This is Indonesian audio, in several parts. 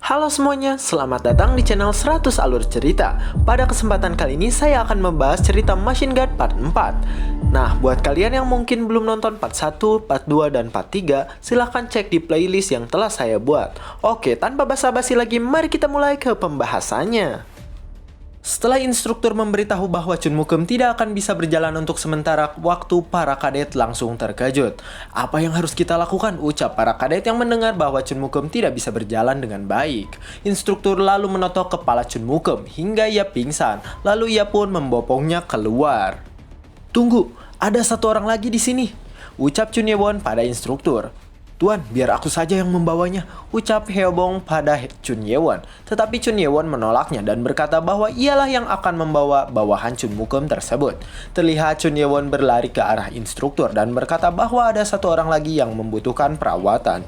Halo semuanya, selamat datang di channel 100 Alur Cerita. Pada kesempatan kali ini saya akan membahas cerita Machine Guard Part 4. Nah, buat kalian yang mungkin belum nonton Part 1, Part 2, dan Part 3, silahkan cek di playlist yang telah saya buat. Oke, tanpa basa-basi lagi, mari kita mulai ke pembahasannya. Setelah instruktur memberitahu bahwa Chun Mukem tidak akan bisa berjalan untuk sementara waktu, para kadet langsung terkejut. Apa yang harus kita lakukan? Ucap para kadet yang mendengar bahwa Chun Mukem tidak bisa berjalan dengan baik. Instruktur lalu menotok kepala Chun Mukem hingga ia pingsan, lalu ia pun membopongnya keluar. Tunggu, ada satu orang lagi di sini, ucap Chun Yewon pada instruktur. Tuan, biar aku saja yang membawanya, ucap Heobong pada Chun Yewon. Tetapi Chun Yewon menolaknya dan berkata bahwa ialah yang akan membawa bawahan Chun Mukem tersebut. Terlihat Chun Yewon berlari ke arah instruktur dan berkata bahwa ada satu orang lagi yang membutuhkan perawatan.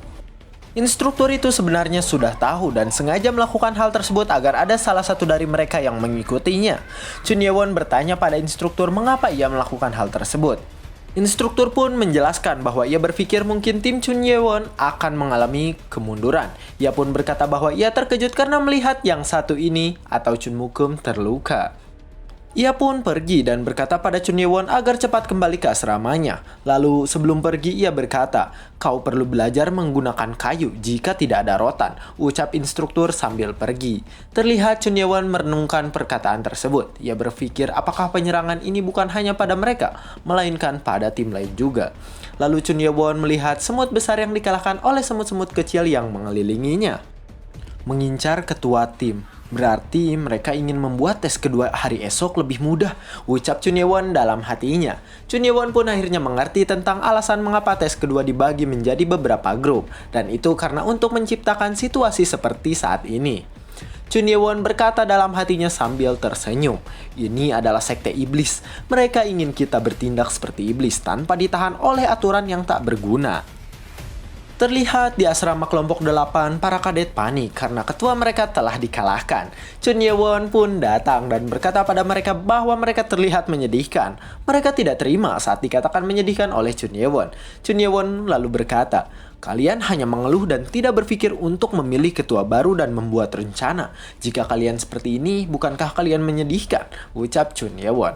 Instruktur itu sebenarnya sudah tahu dan sengaja melakukan hal tersebut agar ada salah satu dari mereka yang mengikutinya. Chun Yewon bertanya pada instruktur mengapa ia melakukan hal tersebut. Instruktur pun menjelaskan bahwa ia berpikir mungkin tim Chun Yewon akan mengalami kemunduran. Ia pun berkata bahwa ia terkejut karena melihat yang satu ini atau Chun Mukem terluka. Ia pun pergi dan berkata pada Chun Yewon agar cepat kembali ke asramanya. Lalu sebelum pergi ia berkata, "Kau perlu belajar menggunakan kayu jika tidak ada rotan," ucap instruktur sambil pergi. Terlihat Chun Yewon merenungkan perkataan tersebut. Ia berpikir apakah penyerangan ini bukan hanya pada mereka, melainkan pada tim lain juga. Lalu Chun Yewon melihat semut besar yang dikalahkan oleh semut-semut kecil yang mengelilinginya. Mengincar ketua tim. Berarti mereka ingin membuat tes kedua hari esok lebih mudah, ucap Chun Yewon dalam hatinya. Chun Yewon pun akhirnya mengerti tentang alasan mengapa tes kedua dibagi menjadi beberapa grup, dan itu karena untuk menciptakan situasi seperti saat ini. Chun Yewon berkata dalam hatinya sambil tersenyum, "Ini adalah sekte iblis. Mereka ingin kita bertindak seperti iblis tanpa ditahan oleh aturan yang tak berguna." Terlihat di asrama kelompok 8, para kadet panik karena ketua mereka telah dikalahkan. Chun Yewon pun datang dan berkata pada mereka bahwa mereka terlihat menyedihkan. Mereka tidak terima saat dikatakan menyedihkan oleh Chun Yewon. Chun Yewon lalu berkata, "Kalian hanya mengeluh dan tidak berpikir untuk memilih ketua baru dan membuat rencana. Jika kalian seperti ini, bukankah kalian menyedihkan?" ucap Chun Yewon.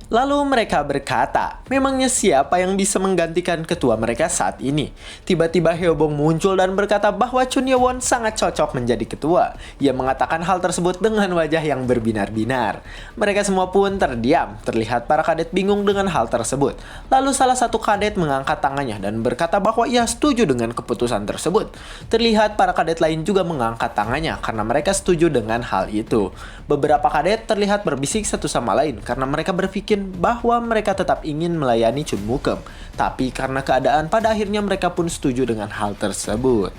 Lalu mereka berkata, memangnya siapa yang bisa menggantikan ketua mereka saat ini? Tiba-tiba Heobong muncul dan berkata bahwa Chun Yewon sangat cocok menjadi ketua. Ia mengatakan hal tersebut dengan wajah yang berbinar-binar. Mereka semua pun terdiam, terlihat para kadet bingung dengan hal tersebut. Lalu salah satu kadet mengangkat tangannya dan berkata bahwa ia setuju dengan keputusan tersebut. Terlihat para kadet lain juga mengangkat tangannya karena mereka setuju dengan hal itu. Beberapa kadet terlihat berbisik satu sama lain karena mereka berpikir bahwa mereka tetap ingin melayani Chun Mukem, tapi karena keadaan pada akhirnya mereka pun setuju dengan hal tersebut.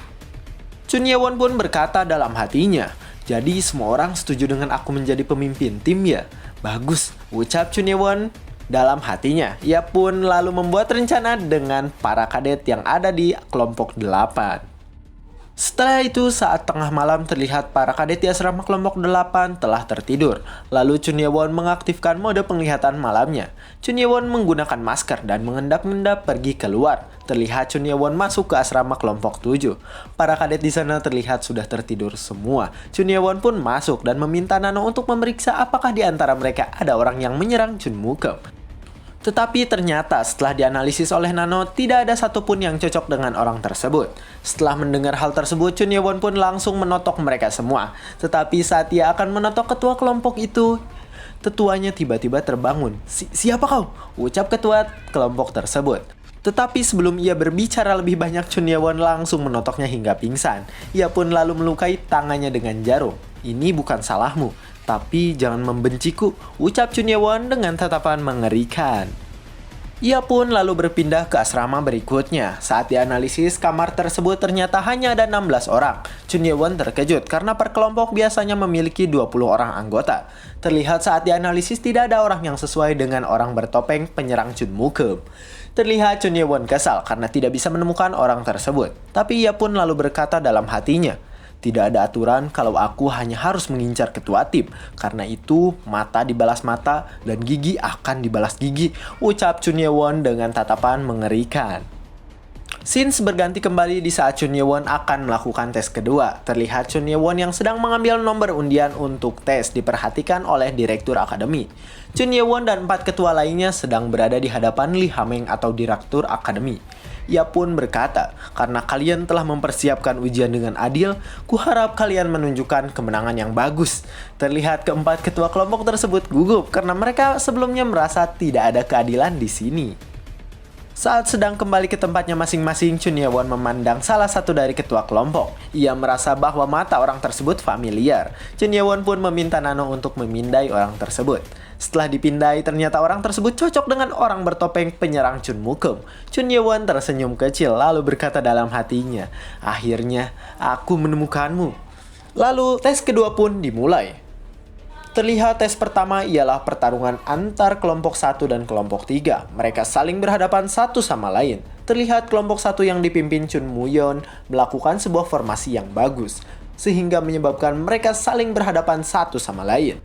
Chun Yewon pun berkata dalam hatinya, "Jadi semua orang setuju dengan aku menjadi pemimpin tim ya? Bagus," ucap Chun Yewon dalam hatinya. Ia pun lalu membuat rencana dengan para kadet yang ada di kelompok 8. Setelah itu, saat tengah malam terlihat para kadet di asrama kelompok 8 telah tertidur. Lalu Chun Yewon mengaktifkan mode penglihatan malamnya. Chun Yewon menggunakan masker dan mengendap-endap pergi keluar. Terlihat Chun Yewon masuk ke asrama kelompok 7. Para kadet di sana terlihat sudah tertidur semua. Chun Yewon pun masuk dan meminta Nano untuk memeriksa apakah di antara mereka ada orang yang menyerang Chun Mukem. Tetapi ternyata setelah dianalisis oleh Nano, tidak ada satupun yang cocok dengan orang tersebut. Setelah mendengar hal tersebut, Chun Yewon pun langsung menotok mereka semua. Tetapi saat ia akan menotok ketua kelompok itu, ketuanya tiba-tiba terbangun. Siapa kau?" ucap ketua kelompok tersebut. Tetapi sebelum ia berbicara lebih banyak, Chun Yewon langsung menotoknya hingga pingsan. Ia pun lalu melukai tangannya dengan jarum. "Ini bukan salahmu, tapi jangan membenciku," ucap Chun Yewon dengan tatapan mengerikan. Ia pun lalu berpindah ke asrama berikutnya. Saat dianalisis, kamar tersebut ternyata hanya ada 16 orang. Chun Yewon terkejut karena per kelompok biasanya memiliki 20 orang anggota. Terlihat saat dianalisis tidak ada orang yang sesuai dengan orang bertopeng penyerang Chun Mukem. Terlihat Chun Yewon kesal karena tidak bisa menemukan orang tersebut. Tapi ia pun lalu berkata dalam hatinya, "Tidak ada aturan kalau aku hanya harus mengincar ketua tim. Karena itu, mata dibalas mata dan gigi akan dibalas gigi," ucap Chun Yewon dengan tatapan mengerikan. Scenes berganti kembali di saat Chun Ye-won akan melakukan tes kedua. Terlihat Chun Ye-won yang sedang mengambil nomor undian untuk tes diperhatikan oleh direktur akademi. Chun Ye-won dan 4 ketua lainnya sedang berada di hadapan Lee Ha-meng atau direktur akademi. Ia pun berkata, "Karena kalian telah mempersiapkan ujian dengan adil, kuharap kalian menunjukkan kemenangan yang bagus." Terlihat keempat ketua kelompok tersebut gugup karena mereka sebelumnya merasa tidak ada keadilan di sini. Saat sedang kembali ke tempatnya masing-masing, Chun Ye-won memandang salah satu dari ketua kelompok. Ia merasa bahwa mata orang tersebut familiar. Chun Ye-won pun meminta Nano untuk memindai orang tersebut. Setelah dipindai, ternyata orang tersebut cocok dengan orang bertopeng penyerang Chun Mukem. Chun Ye-won tersenyum kecil lalu berkata dalam hatinya, "Akhirnya, aku menemukanmu." Lalu, tes kedua pun dimulai. Terlihat tes pertama ialah pertarungan antar kelompok 1 dan kelompok 3. Mereka saling berhadapan satu sama lain. Terlihat kelompok 1 yang dipimpin Chun Moo-yeon melakukan sebuah formasi yang bagus, sehingga menyebabkan mereka saling berhadapan satu sama lain.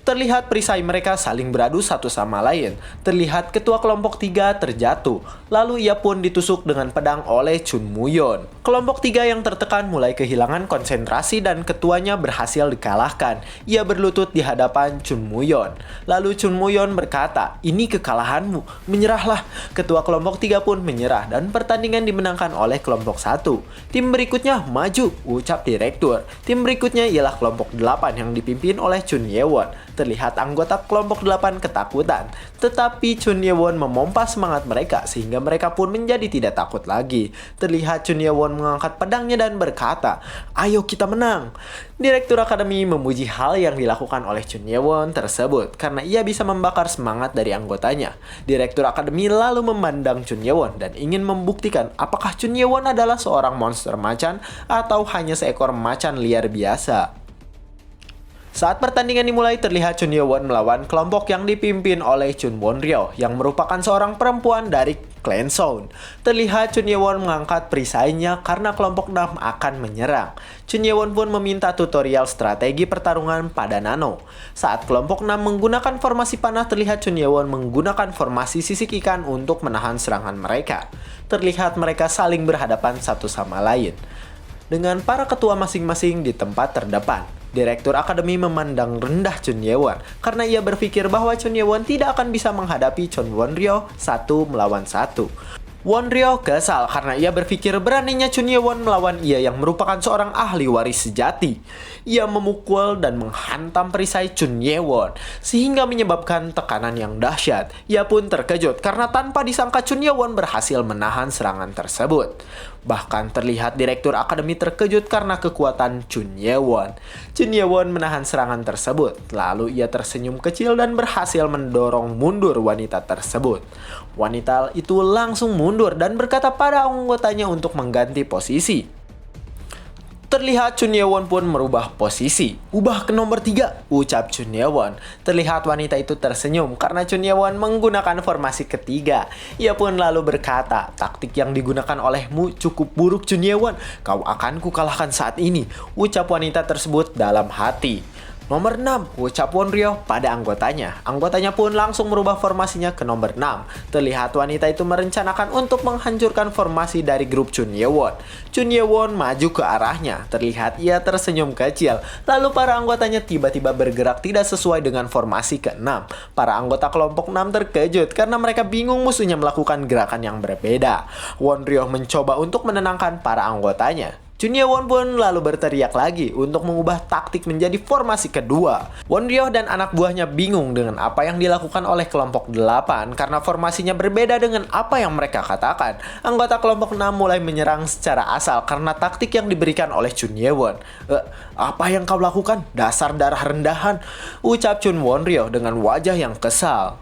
Terlihat perisai mereka saling beradu satu sama lain. Terlihat ketua kelompok 3 terjatuh. Lalu ia pun ditusuk dengan pedang oleh Chun Moo-yeon. Kelompok 3 yang tertekan mulai kehilangan konsentrasi dan ketuanya berhasil dikalahkan. Ia berlutut di hadapan Chun Moo-yeon. Lalu Chun Moo-yeon berkata, "Ini kekalahanmu, menyerahlah." Ketua kelompok 3 pun menyerah dan pertandingan dimenangkan oleh kelompok 1. Tim berikutnya maju, ucap direktur. Tim berikutnya ialah kelompok 8 yang dipimpin oleh Chun Ye-won. Terlihat anggota kelompok 8 ketakutan, tetapi Chun Ye-won memompa semangat mereka sehingga mereka pun menjadi tidak takut lagi. Terlihat Chun Ye-won mengangkat pedangnya dan berkata, "Ayo kita menang." Direktur akademi memuji hal yang dilakukan oleh Chun Ye-won tersebut karena ia bisa membakar semangat dari anggotanya. Direktur akademi lalu memandang Chun Ye-won dan ingin membuktikan apakah Chun Ye-won adalah seorang monster macan atau hanya seekor macan liar biasa. Saat pertandingan dimulai, terlihat Chun Ye-won melawan kelompok yang dipimpin oleh Chun Won-ryo yang merupakan seorang perempuan dari Clan Sound. Terlihat Chun Ye-won mengangkat perisainya karena kelompok 6 akan menyerang. Chun Ye-won pun meminta tutorial strategi pertarungan pada Nano. Saat kelompok 6 menggunakan formasi panah, terlihat Chun Ye-won menggunakan formasi sisik ikan untuk menahan serangan mereka. Terlihat mereka saling berhadapan satu sama lain, dengan para ketua masing-masing di tempat terdepan. Direktur akademi memandang rendah Chun Ye-won karena ia berpikir bahwa Chun Ye-won tidak akan bisa menghadapi Chun Won-ryo 1 melawan 1. Won-ryo kesal karena ia berpikir beraninya Chun Ye-won melawan ia yang merupakan seorang ahli waris sejati. Ia memukul dan menghantam perisai Chun Ye-won sehingga menyebabkan tekanan yang dahsyat. Ia pun terkejut karena tanpa disangka Chun Ye-won berhasil menahan serangan tersebut. Bahkan terlihat direktur akademi terkejut karena kekuatan Chun Ye-won. Chun Ye-won menahan serangan tersebut. Lalu ia tersenyum kecil dan berhasil mendorong mundur wanita tersebut. Wanita itu langsung mundur dan berkata pada anggotanya untuk mengganti posisi. Terlihat Chun Ye-won pun merubah posisi. "Ubah ke nomor 3, ucap Chun Ye-won. Terlihat wanita itu tersenyum karena Chun Ye-won menggunakan formasi ketiga. Ia pun lalu berkata, "Taktik yang digunakan olehmu cukup buruk Chun Ye-won. Kau akan kukalahkan saat ini," ucap wanita tersebut dalam hati. "Nomor 6, ucap Won-ryo pada anggotanya. Anggotanya pun langsung merubah formasinya ke nomor 6. Terlihat wanita itu merencanakan untuk menghancurkan formasi dari grup Chun Ye-won. Chun Ye-won maju ke arahnya. Terlihat ia tersenyum kecil. Lalu para anggotanya tiba-tiba bergerak tidak sesuai dengan formasi ke-6. Para anggota kelompok 6 terkejut karena mereka bingung musuhnya melakukan gerakan yang berbeda. Won-ryo mencoba untuk menenangkan para anggotanya. Chun Ye-won pun lalu berteriak lagi untuk mengubah taktik menjadi formasi kedua. Won-ryo dan anak buahnya bingung dengan apa yang dilakukan oleh kelompok 8 karena formasinya berbeda dengan apa yang mereka katakan. Anggota kelompok 6 mulai menyerang secara asal karena taktik yang diberikan oleh Chun Ye-won. "Apa yang kau lakukan? Dasar darah rendahan," ucap Chun Won-ryo dengan wajah yang kesal.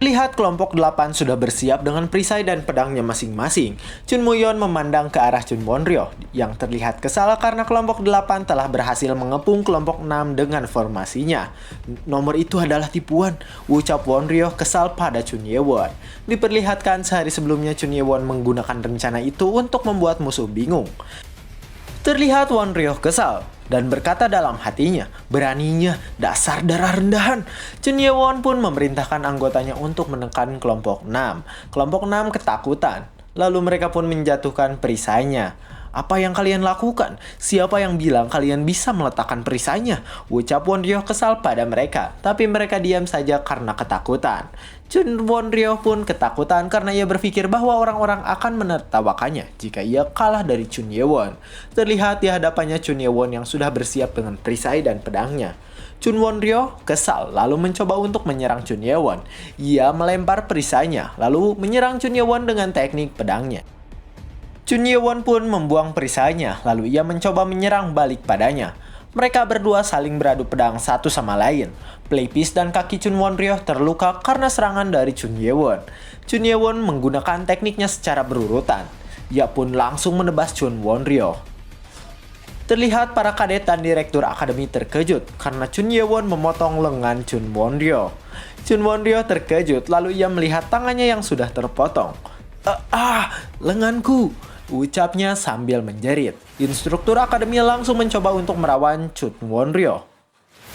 Lihat kelompok 8 sudah bersiap dengan perisai dan pedangnya masing-masing. Chun Moo-yeon memandang ke arah Chun Won-ryo yang terlihat kesal karena kelompok 8 telah berhasil mengepung kelompok 6 dengan formasinya. "Nomor itu adalah tipuan," ucap Won-ryo kesal pada Chun Ye-won. Diperlihatkan sehari sebelumnya Chun Ye-won menggunakan rencana itu untuk membuat musuh bingung. Terlihat Won-ryo kesal dan berkata dalam hatinya, "Beraninya, dasar darah rendahan." Chun Ye-won pun memerintahkan anggotanya untuk menekan kelompok 6. Kelompok 6 ketakutan. Lalu mereka pun menjatuhkan perisainya. Apa yang kalian lakukan? Siapa yang bilang kalian bisa meletakkan perisainya? Ucap Wonryo kesal pada mereka, tapi mereka diam saja karena ketakutan. Chun Wonryo pun ketakutan karena ia berpikir bahwa orang-orang akan menertawakannya jika ia kalah dari Chun Ye-won. Terlihat di hadapannya Chun Ye-won yang sudah bersiap dengan perisai dan pedangnya. Chun Wonryo kesal lalu mencoba untuk menyerang Chun Ye-won. Ia melempar perisainya lalu menyerang Chun Ye-won dengan teknik pedangnya. Chun Ye-won pun membuang perisainya, lalu ia mencoba menyerang balik padanya. Mereka berdua saling beradu pedang satu sama lain. Pelipis dan kaki Chun Wonryo terluka karena serangan dari Chun Ye-won. Chun Ye-won menggunakan tekniknya secara berurutan. Ia pun langsung menebas Chun Wonryo. Terlihat para kadet dan direktur akademi terkejut karena Chun Ye-won memotong lengan Chun Wonryo. Chun Wonryo terkejut lalu ia melihat tangannya yang sudah terpotong. Lenganku! Ucapnya sambil menjerit. Instruktur akademi langsung mencoba untuk merawan Chun Wonryo.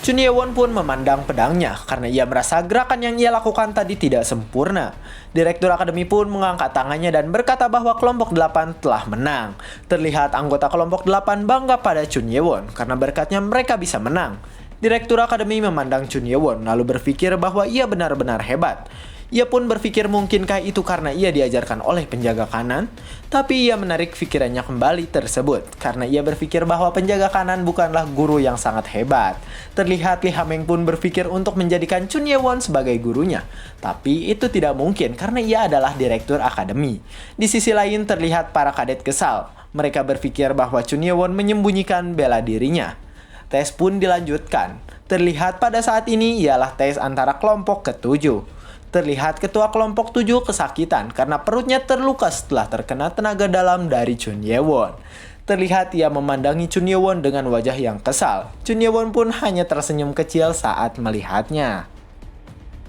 Chun Ye-won pun memandang pedangnya karena ia merasa gerakan yang ia lakukan tadi tidak sempurna. Direktur akademi pun mengangkat tangannya dan berkata bahwa kelompok 8 telah menang. Terlihat anggota kelompok 8 bangga pada Chun Ye-won karena berkatnya mereka bisa menang. Direktur akademi memandang Chun Ye-won lalu berpikir bahwa ia benar-benar hebat. Ia pun berpikir mungkinkah itu karena ia diajarkan oleh penjaga kanan, tapi ia menarik pikirannya kembali tersebut karena ia berpikir bahwa penjaga kanan bukanlah guru yang sangat hebat. Terlihat Lee Ha-meng pun berpikir untuk menjadikan Chun Ye-won sebagai gurunya, tapi itu tidak mungkin karena ia adalah direktur akademi. Di sisi lain terlihat para kadet kesal. Mereka berpikir bahwa Chun Ye-won menyembunyikan bela dirinya. Tes pun dilanjutkan. Terlihat pada saat ini ialah tes antara kelompok ke-7. Terlihat ketua kelompok 7 kesakitan karena perutnya terluka setelah terkena tenaga dalam dari Chun Ye-won. Terlihat ia memandangi Chun Ye-won dengan wajah yang kesal. Chun Ye-won pun hanya tersenyum kecil saat melihatnya.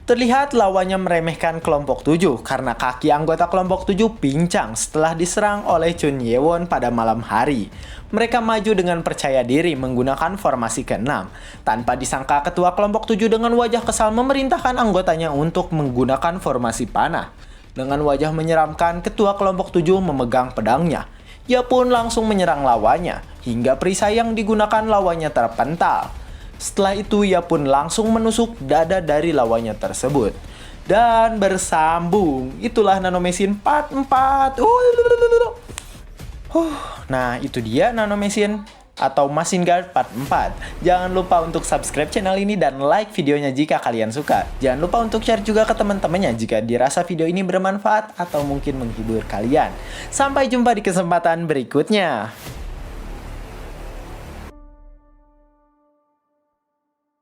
Terlihat lawannya meremehkan kelompok 7 karena kaki anggota kelompok 7 pincang setelah diserang oleh Chun Ye-won pada malam hari. Mereka maju dengan percaya diri menggunakan formasi ke-6. Tanpa disangka ketua kelompok 7 dengan wajah kesal memerintahkan anggotanya untuk menggunakan formasi panah. Dengan wajah menyeramkan, ketua kelompok 7 memegang pedangnya. Ia pun langsung menyerang lawannya, hingga perisai yang digunakan lawannya terpental. Setelah itu ia pun langsung menusuk dada dari lawannya tersebut. Dan bersambung. Itulah Nanomesin Part 4. Nah itu dia Nanomesin atau Machine Guard Part 4. Jangan lupa untuk subscribe channel ini dan like videonya jika kalian suka. Jangan lupa untuk share juga ke teman-temannya jika dirasa video ini bermanfaat atau mungkin menghibur kalian. Sampai jumpa di kesempatan berikutnya.